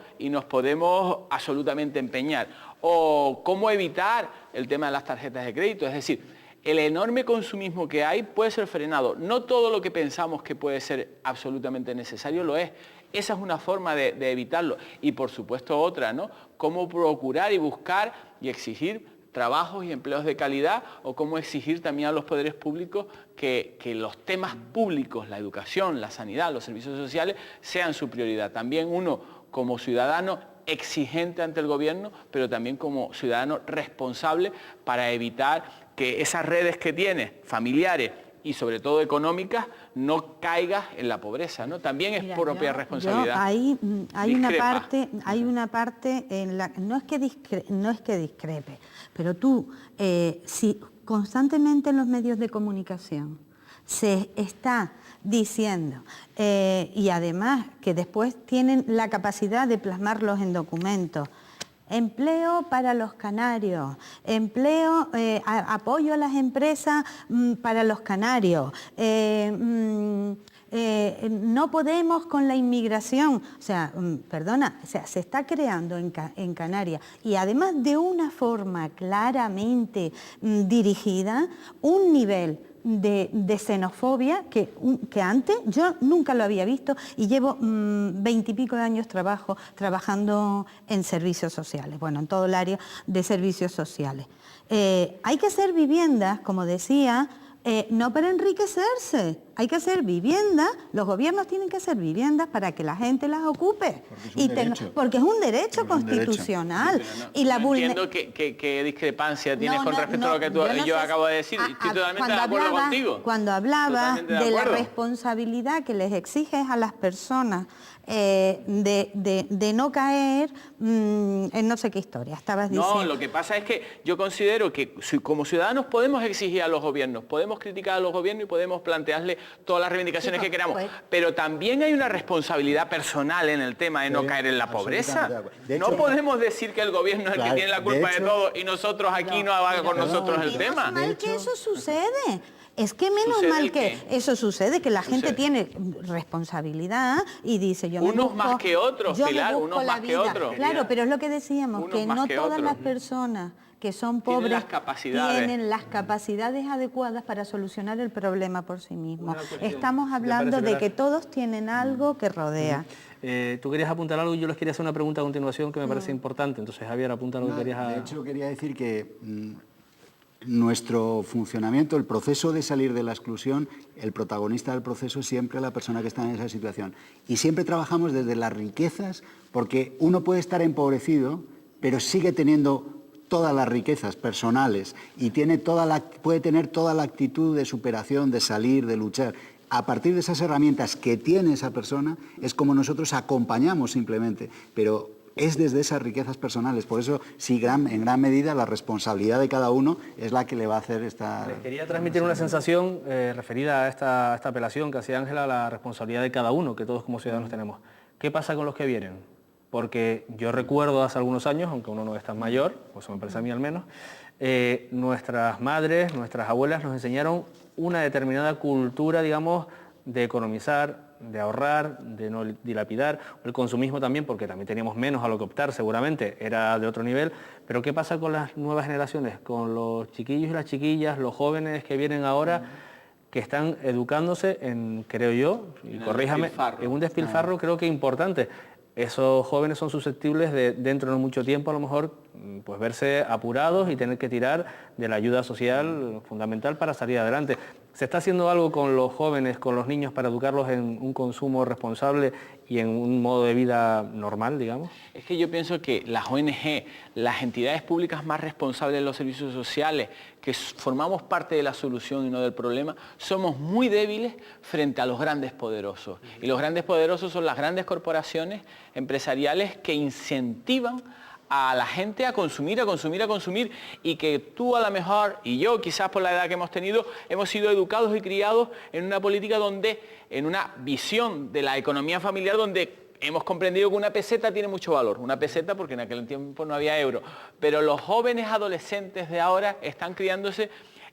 absolutamente empeñar. O cómo evitar el tema de las tarjetas de crédito, es decir, el enorme consumismo que hay puede ser frenado. No todo lo que pensamos que puede ser absolutamente necesario lo es. Esa es una forma de evitarlo. Y por supuesto otra, ¿no? Cómo procurar y buscar y exigir trabajos y empleos de calidad, o cómo exigir también a los poderes públicos que los temas públicos, la educación, la sanidad, los servicios sociales, sean su prioridad. También uno como ciudadano exigente ante el gobierno, pero también como ciudadano responsable para evitar que esas redes que tiene, familiares y sobre todo económicas, no caigas en la pobreza, ¿no? También es propia responsabilidad. Hay una parte en la no es que discrepe, pero tú, si constantemente en los medios de comunicación se está diciendo, y además que después tienen la capacidad de plasmarlos en documentos, empleo para los canarios, apoyo a las empresas para los canarios, no podemos con la inmigración, o sea, se está creando en Canarias, y además de una forma claramente dirigida, un nivel de xenofobia que antes yo nunca lo había visto, y llevo 20 y pico de años trabajando en servicios sociales, bueno, en todo el área de servicios sociales. Hay que hacer viviendas, como decía, no para enriquecerse, hay que hacer viviendas, los gobiernos tienen que hacer viviendas para que la gente las ocupe, porque es un derecho constitucional. No entiendo qué discrepancia tienes con respecto a lo que yo acabo de decir. Estoy totalmente de acuerdo contigo. Cuando hablaba de la responsabilidad que les exiges a las personas de no caer en no sé qué historia estabas diciendo. No, lo que pasa es que yo considero que como ciudadanos podemos exigir a los gobiernos, podemos criticar a los gobiernos y podemos plantearle todas las reivindicaciones que queramos, pero también hay una responsabilidad personal en el tema de no caer en la pobreza. No podemos decir que el gobierno es el que tiene la culpa de todo y nosotros aquí no haga con nosotros el tema. Menos mal que eso sucede. Es que menos mal que eso sucede, que la gente tiene responsabilidad y dice yo me busco, unos más que otros, Pilar, unos más que otros. Claro, pero es lo que decíamos, que no todas las personas que son pobres tienen las capacidades adecuadas para solucionar el problema por sí mismos. Estamos hablando de que todos tienen algo que rodea. Tú querías apuntar algo y yo les quería hacer una pregunta a continuación que me parece importante. Entonces, Javier, apunta lo que querías... De hecho, quería decir que nuestro funcionamiento, el proceso de salir de la exclusión, el protagonista del proceso es siempre la persona que está en esa situación. Y siempre trabajamos desde las riquezas, porque uno puede estar empobrecido, pero sigue teniendo todas las riquezas personales y puede tener toda la actitud de superación, de salir, de luchar. A partir de esas herramientas que tiene esa persona, es como nosotros acompañamos simplemente, pero es desde esas riquezas personales. Por eso, sí, en gran medida, la responsabilidad de cada uno es la que le va a hacer esta... Les quería transmitir una sensación referida a esta apelación que hacía Ángela, a la responsabilidad de cada uno, que todos como ciudadanos tenemos. ¿Qué pasa con los que vienen? Porque yo recuerdo hace algunos años, aunque uno no es tan mayor, pues eso me parece a mí al menos, nuestras madres, nuestras abuelas nos enseñaron una determinada cultura, digamos, de economizar, de ahorrar, de no dilapidar, el consumismo también, porque también teníamos menos a lo que optar seguramente, era de otro nivel, pero ¿qué pasa con las nuevas generaciones, con los chiquillos y las chiquillas, los jóvenes que vienen ahora, que están educándose en, creo yo, y corríjame, en un despilfarro creo que importante? Esos jóvenes son susceptibles de, dentro de no mucho tiempo, a lo mejor, pues verse apurados y tener que tirar de la ayuda social fundamental para salir adelante. ¿Se está haciendo algo con los jóvenes, con los niños, para educarlos en un consumo responsable y en un modo de vida normal, digamos? Es que yo pienso que las ONG, las entidades públicas más responsables de los servicios sociales, que formamos parte de la solución y no del problema, somos muy débiles frente a los grandes poderosos. Y los grandes poderosos son las grandes corporaciones empresariales que incentivan a la gente a consumir, y que tú a lo mejor, y yo quizás por la edad que hemos tenido, hemos sido educados y criados en una política donde, en una visión de la economía familiar donde hemos comprendido que una peseta tiene mucho valor, una peseta porque en aquel tiempo no había euro, pero los jóvenes adolescentes de ahora están criándose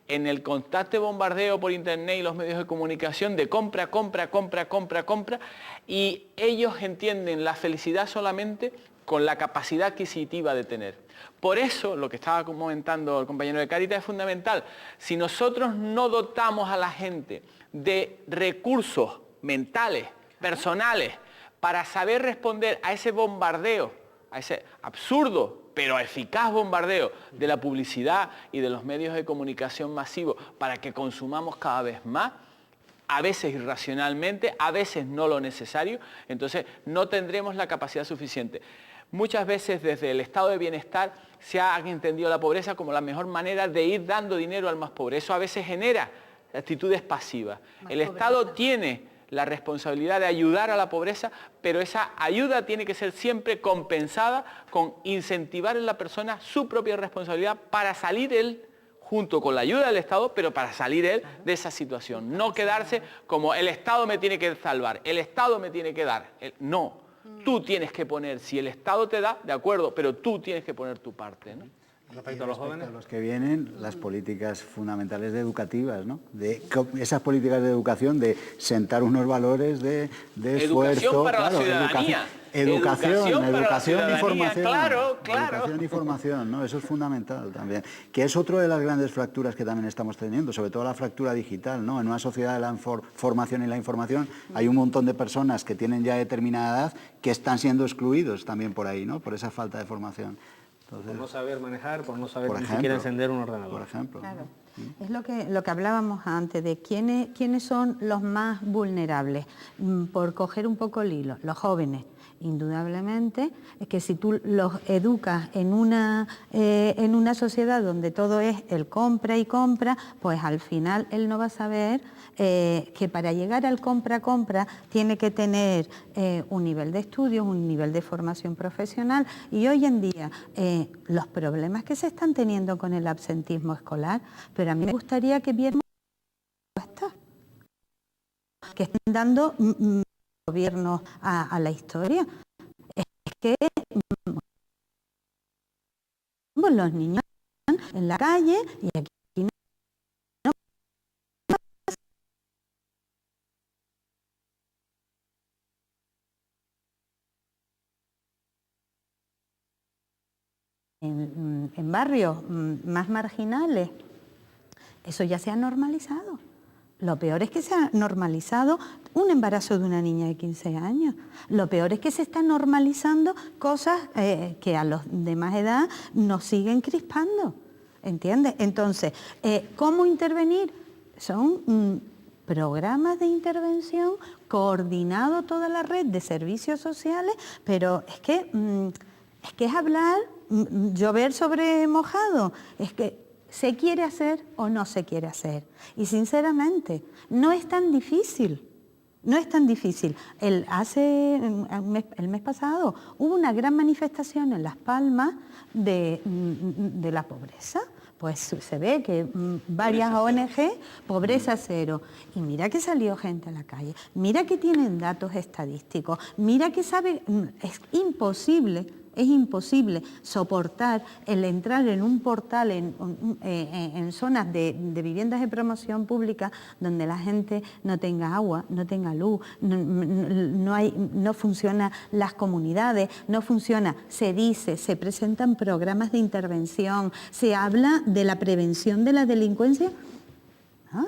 en el constante bombardeo por internet y los medios de comunicación de compra, y ellos entienden la felicidad solamente con la capacidad adquisitiva de tener. Por eso, lo que estaba comentando el compañero de Cáritas es fundamental. Si nosotros no dotamos a la gente de recursos mentales, personales, para saber responder a ese bombardeo, a ese absurdo pero eficaz bombardeo de la publicidad y de los medios de comunicación masivos para que consumamos cada vez más, a veces irracionalmente, a veces no lo necesario, entonces no tendremos la capacidad suficiente. Muchas veces desde el estado de bienestar se ha entendido la pobreza como la mejor manera de ir dando dinero al más pobre. Eso a veces genera actitudes pasivas. El Estado tiene la responsabilidad de ayudar a la pobreza, pero esa ayuda tiene que ser siempre compensada con incentivar en la persona su propia responsabilidad para salir él, junto con la ayuda del Estado, pero para salir él de esa situación. No quedarse como el Estado me tiene que salvar, el Estado me tiene que dar. No. Tú tienes que poner, si el Estado te da, de acuerdo, pero tú tienes que poner tu parte, ¿no? Respecto a los jóvenes, a los que vienen, las políticas fundamentales educativas, ¿no? Esas políticas de educación, de sentar unos valores de esfuerzo. Para la ciudadanía. Educación y formación. Claro. Educación y formación, ¿no? Eso es fundamental también. Que es otra de las grandes fracturas que también estamos teniendo, sobre todo la fractura digital, ¿no? En una sociedad de la formación y la información hay un montón de personas que tienen ya determinada edad que están siendo excluidos también por ahí, ¿no? Por esa falta de formación. Entonces, por no saber manejar, por no saber ni siquiera encender un ordenador. Por ejemplo. Claro. Es lo que hablábamos antes, de quiénes son los más vulnerables. Por coger un poco el hilo, los jóvenes. Indudablemente, es que si tú los educas en una sociedad donde todo es el compra y compra, pues al final él no va a saber que para llegar al compra tiene que tener un nivel de estudios, un nivel de formación profesional, y hoy en día los problemas que se están teniendo con el absentismo escolar, pero a mí me gustaría que viéramos respuestas. que están dando gobiernos a la historia. Es que los niños en la calle y aquí no. En barrios más marginales, eso ya se ha normalizado. Lo peor es que se ha normalizado un embarazo de una niña de 15 años. Lo peor es que se están normalizando cosas que a los de más edad nos siguen crispando, ¿entiendes? Entonces, ¿cómo intervenir? Son programas de intervención coordinado toda la red de servicios sociales, pero es que es hablar, llover sobre mojado, es que ¿se quiere hacer o no se quiere hacer? Y sinceramente, no es tan difícil. No es tan difícil. El mes pasado hubo una gran manifestación en Las Palmas de la pobreza. Pues se ve que varias ONG, pobreza cero. Y mira que salió gente a la calle, mira que tienen datos estadísticos, mira que sabe, es imposible soportar el entrar en un portal en zonas de viviendas de promoción pública donde la gente no tenga agua, no tenga luz, no funcionan las comunidades, no funciona, se presentan programas de intervención, se habla de la prevención de la delincuencia. ¿Ah?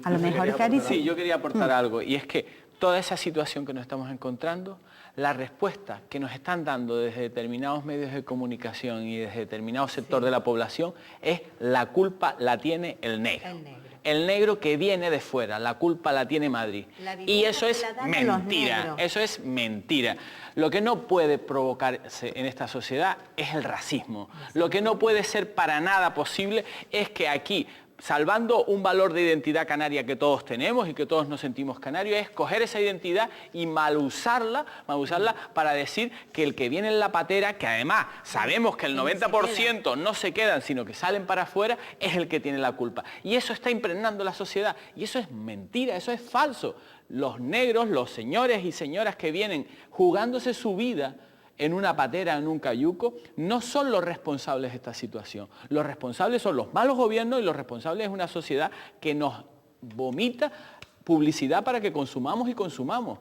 A lo mejor, Cari... Sí, yo quería aportar algo, y es que toda esa situación que nos estamos encontrando, la respuesta que nos están dando desde determinados medios de comunicación y desde determinado sector de la población es: la culpa la tiene el negro. El negro que viene de fuera, la culpa la tiene Madrid. Y eso es mentira, eso es mentira. Lo que no puede provocarse en esta sociedad es el racismo. Lo que no puede ser para nada posible es que aquí, salvando un valor de identidad canaria que todos tenemos y que todos nos sentimos canarios, es coger esa identidad y mal usarla para decir que el que viene en la patera, que además sabemos que el 90% no se quedan, sino que salen para afuera, es el que tiene la culpa. Y eso está impregnando la sociedad. Y eso es mentira, eso es falso. Los negros, los señores y señoras que vienen jugándose su vida en una patera, en un cayuco, no son los responsables de esta situación. Los responsables son los malos gobiernos y los responsables es una sociedad que nos vomita publicidad para que consumamos y consumamos.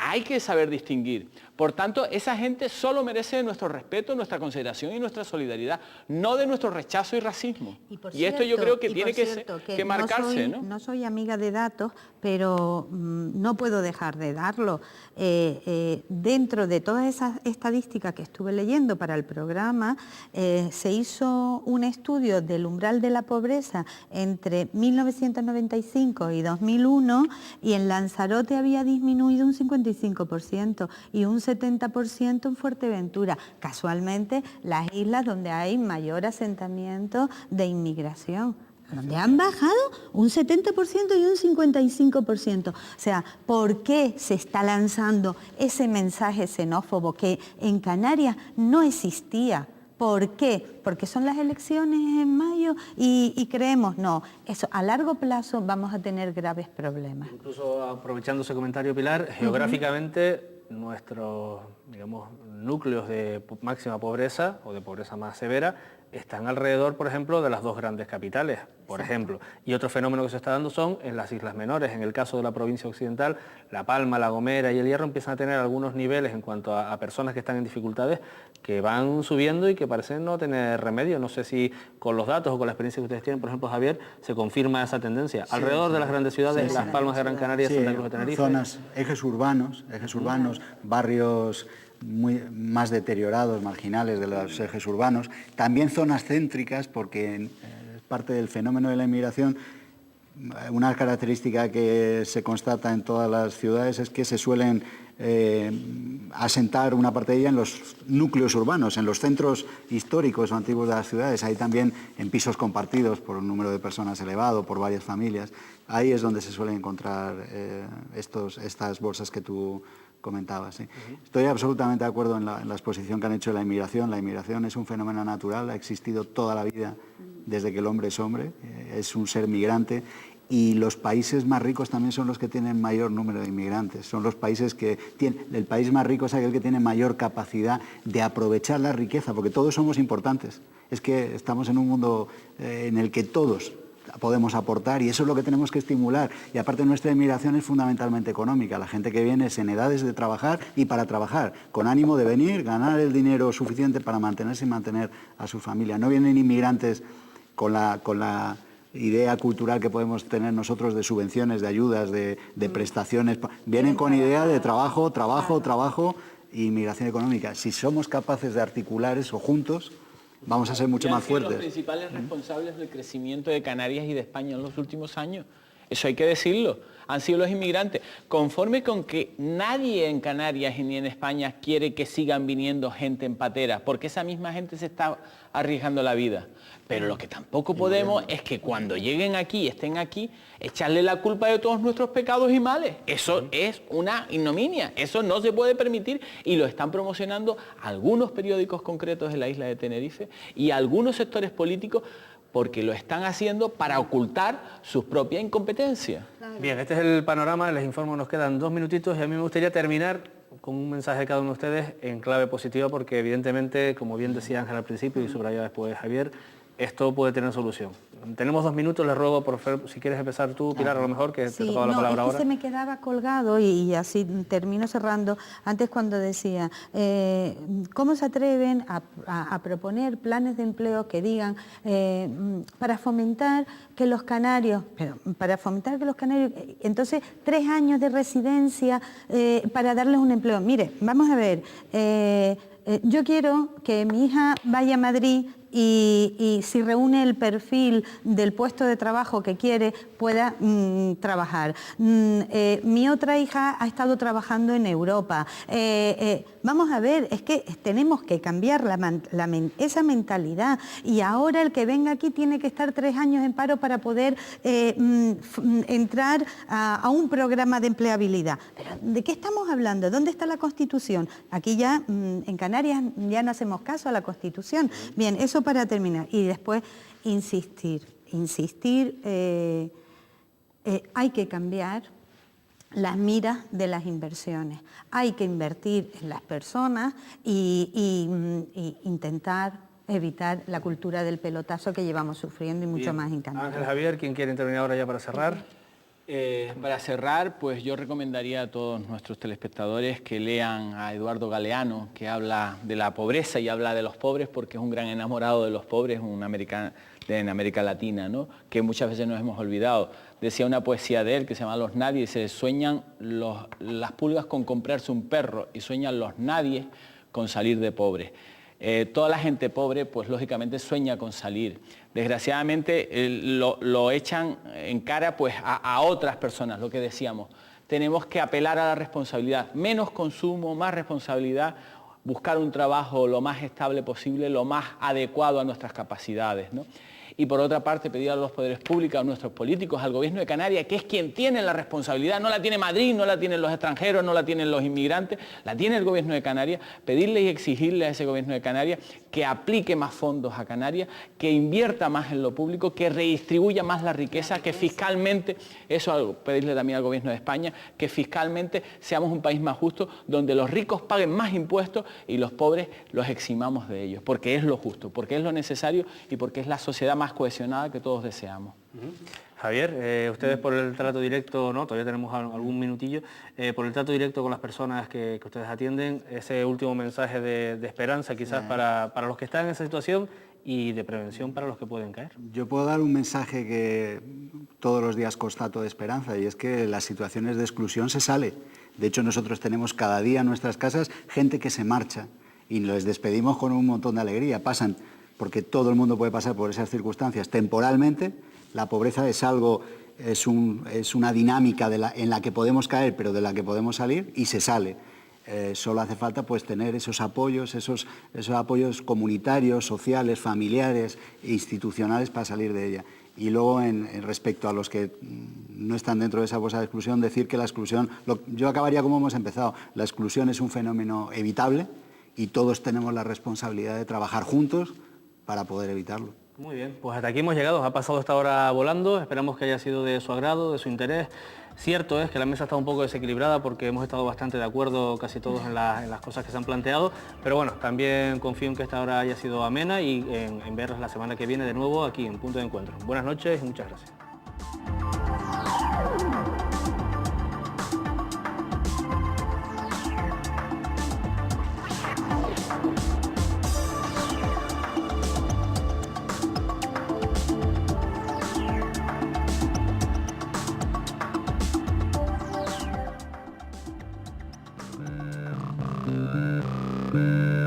Hay que saber distinguir. Por tanto, esa gente solo merece nuestro respeto, nuestra consideración y nuestra solidaridad, no de nuestro rechazo y racismo. Y esto yo creo que tiene que marcarse, ¿no? No soy amiga de datos, pero no puedo dejar de darlo. Dentro de todas esas estadísticas que estuve leyendo para el programa, se hizo un estudio del umbral de la pobreza entre 1995 y 2001 y en Lanzarote había disminuido un 55% y un 70% en Fuerteventura. Casualmente, las islas donde hay mayor asentamiento de inmigración, donde han bajado un 70% y un 55%. O sea, ¿por qué se está lanzando ese mensaje xenófobo que en Canarias no existía? ¿Por qué? Porque son las elecciones en mayo y creemos, no, eso a largo plazo vamos a tener graves problemas. Incluso aprovechando ese comentario, Pilar, geográficamente nuestros, digamos, núcleos de máxima pobreza o de pobreza más severa están alrededor, por ejemplo, de las dos grandes capitales, por ejemplo. Y otro fenómeno que se está dando son en las islas menores. En el caso de la provincia occidental, La Palma, La Gomera y El Hierro empiezan a tener algunos niveles en cuanto a personas que están en dificultades que van subiendo y que parecen no tener remedio. No sé si con los datos o con la experiencia que ustedes tienen, por ejemplo, Javier, se confirma esa tendencia. Sí, alrededor de las grandes ciudades, Las Palmas de Gran Canaria, Santa Cruz de Tenerife. Zonas, ejes urbanos, barrios más deteriorados, marginales de los ejes urbanos, también zonas céntricas, porque parte del fenómeno de la inmigración, una característica que se constata en todas las ciudades es que se suelen asentar una parte de ella en los núcleos urbanos, en los centros históricos o antiguos de las ciudades, ahí también en pisos compartidos por un número de personas elevado, por varias familias. Ahí es donde se suelen encontrar estas bolsas que tú comentabas. ¿Sí? Estoy absolutamente de acuerdo en la exposición que han hecho de la inmigración. La inmigración es un fenómeno natural, ha existido toda la vida desde que el hombre es hombre, es un ser migrante y los países más ricos también son los que tienen mayor número de inmigrantes. Son los países que tienen... El país más rico es aquel que tiene mayor capacidad de aprovechar la riqueza, porque todos somos importantes. Es que estamos en un mundo en el que todos podemos aportar y eso es lo que tenemos que estimular. Y aparte nuestra inmigración es fundamentalmente económica. La gente que viene es en edades de trabajar y para trabajar, con ánimo de venir, ganar el dinero suficiente para mantenerse y mantener a su familia. No vienen inmigrantes con la idea cultural que podemos tener nosotros de subvenciones, de ayudas, de prestaciones. Vienen con idea de trabajo e inmigración económica. Si somos capaces de articular eso juntos, vamos a ser mucho más fuertes. Los principales responsables del crecimiento de Canarias y de España en los últimos años. Eso hay que decirlo. Han sido los inmigrantes. Conforme con que nadie en Canarias ni en España quiere que sigan viniendo gente en patera, porque esa misma gente se está arriesgando la vida. Pero lo que tampoco podemos es que cuando lleguen aquí, estén aquí, echarle la culpa de todos nuestros pecados y males. Eso es una ignominia. Eso no se puede permitir y lo están promocionando algunos periódicos concretos de la isla de Tenerife y algunos sectores políticos porque lo están haciendo para ocultar su propia incompetencia. Bien, este es el panorama, les informo, nos quedan 2 minutitos y a mí me gustaría terminar con un mensaje de cada uno de ustedes en clave positiva porque evidentemente, como bien decía Ángel al principio y subrayaba después Javier, esto puede tener solución. Tenemos 2 minutos, les ruego, por favor, si quieres empezar tú, Pilar, a lo mejor, que te tocaba la palabra ahora. Se me quedaba colgado y así termino cerrando, antes cuando decía, ¿cómo se atreven a proponer planes de empleo que digan, para fomentar que los canarios, entonces 3 años de residencia para darles un empleo? Mire, vamos a ver, yo quiero que mi hija vaya a Madrid y si reúne el perfil del puesto de trabajo que quiere, pueda trabajar. Mi otra hija ha estado trabajando en Europa. Vamos a ver, es que tenemos que cambiar esa mentalidad y ahora el que venga aquí tiene que estar 3 años en paro para poder entrar a un programa de empleabilidad. ¿Pero de qué estamos hablando? ¿Dónde está la Constitución? Aquí ya, en Canarias, ya no hacemos caso a la Constitución. Bien, eso para terminar. Y después, insistir. Hay que cambiar las miras de las inversiones. Hay que invertir en las personas y intentar evitar la cultura del pelotazo que llevamos sufriendo y mucho más en Canarias. Ángel, Javier, ¿quién quiere intervenir ahora ya para cerrar? Para cerrar, pues yo recomendaría a todos nuestros telespectadores que lean a Eduardo Galeano, que habla de la pobreza y habla de los pobres porque es un gran enamorado de los pobres, un americano en América Latina, ¿no? Que muchas veces nos hemos olvidado. Decía una poesía de él que se llama Los Nadies, se sueñan las pulgas con comprarse un perro y sueñan los nadies con salir de pobres. Toda la gente pobre, pues lógicamente sueña con salir. Desgraciadamente lo echan en cara pues, a otras personas, lo que decíamos. Tenemos que apelar a la responsabilidad. Menos consumo, más responsabilidad, buscar un trabajo lo más estable posible, lo más adecuado a nuestras capacidades, ¿no? Y por otra parte pedir a los poderes públicos, a nuestros políticos, al gobierno de Canarias, que es quien tiene la responsabilidad, no la tiene Madrid, no la tienen los extranjeros, no la tienen los inmigrantes, la tiene el gobierno de Canarias, pedirle y exigirle a ese gobierno de Canarias que aplique más fondos a Canarias, que invierta más en lo público, que redistribuya más la riqueza, que fiscalmente, eso pedirle también al gobierno de España, que fiscalmente seamos un país más justo, donde los ricos paguen más impuestos y los pobres los eximamos de ellos, porque es lo justo, porque es lo necesario y porque es la sociedad más cohesionada que todos deseamos. Javier, ustedes por el trato directo, ¿no? Todavía tenemos algún minutillo, por el trato directo con las personas que ustedes atienden, ese último mensaje de esperanza quizás para los que están en esa situación y de prevención para los que pueden caer. Yo puedo dar un mensaje que todos los días constato de esperanza y es que las situaciones de exclusión se sale. De hecho, nosotros tenemos cada día en nuestras casas gente que se marcha y les despedimos con un montón de alegría. Pasan, porque todo el mundo puede pasar por esas circunstancias temporalmente. La pobreza es algo, es una dinámica en la que podemos caer, pero de la que podemos salir y se sale. Solo hace falta pues tener esos apoyos apoyos comunitarios, sociales, familiares, institucionales para salir de ella. Y luego, respecto a los que no están dentro de esa bolsa de exclusión, decir que la exclusión, yo acabaría como hemos empezado, la exclusión es un fenómeno evitable y todos tenemos la responsabilidad de trabajar juntos para poder evitarlo. Muy bien, pues hasta aquí hemos llegado, ha pasado esta hora volando, esperamos que haya sido de su agrado, de su interés. Cierto es que la mesa está un poco desequilibrada porque hemos estado bastante de acuerdo casi todos en las cosas que se han planteado, pero bueno, también confío en que esta hora haya sido amena y en verlas la semana que viene de nuevo aquí en Punto de Encuentro. Buenas noches y muchas gracias. Bye.